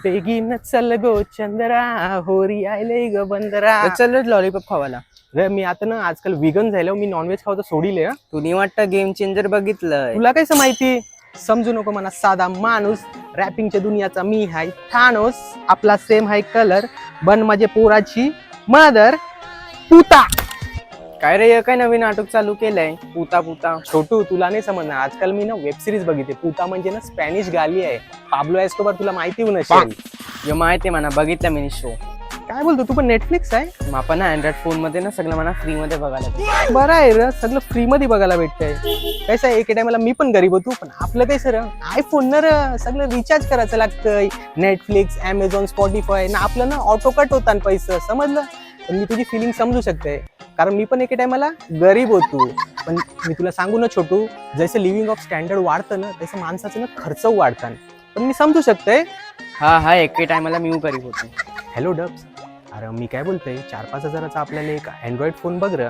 बेगीन चल गो चंद्रा होरी आयले ग बंदरा. चल लॉलीपॉप खावाला. रे मी आता ना आजकाल विगन झालो, मी नॉनव्हेज खावचं सोडिले. तुम्ही वाटतं गेम चेंजर बघितलंय. तुला कसं माहिती? समजू नको मला साधा माणूस. रॅपिंगच्या दुनियाचा मी हाय थानोस. आपला सेम हाय कलर. बन माझे पोराची मदर पुता. काय रे काय नवीन नाटक चालू केलंय पुता पुता. छोटू तुला नाही समजणार, आजकाल मी ना वेब सिरीज बघितली. पुता म्हणजे ना स्पॅनिश गाली आहे. पाब्लो एस्कोबार तुला माहिती होऊ नसेल. जो माहिती म्हणा बघितलं मी शो. काय बोलतो तू? पण नेटफ्लिक्स आहे. मग आपण अँड्रॉइड फोन मध्ये ना सगळं मला फ्री मध्ये बघायला भेटतं. बरं आहे र, सगळं फ्री मध्ये बघायला भेटतंय. कसं आहे, एके टायमाला मी पण गरीब होतो, पण आपलं काय सर आयफोन न सगळं रिचार्ज करायचं लागतंय. नेटफ्लिक्स, अमेझॉन, स्पॉटीफाय ना आपलं ना ऑटो कट होता पैसे, समजलं. पण मी तुझी फिलिंग समजू शकते, कारण मी पण एके टायमाला गरीब होतो. पण मी तुला सांगू ना छोटू, जसं लिव्हिंग ऑफ स्टँडर्ड वाढतं ना तसं माणसाचं ना खर्च वाढतात. पण मी समजू शकते. हा एके टायमाला मी गरीब होतो. हॅलो डब्स, अरे मी काय बोलतोय, 4-5 हजाराचा आपल्याला एक अँड्रॉइड फोन बघ र.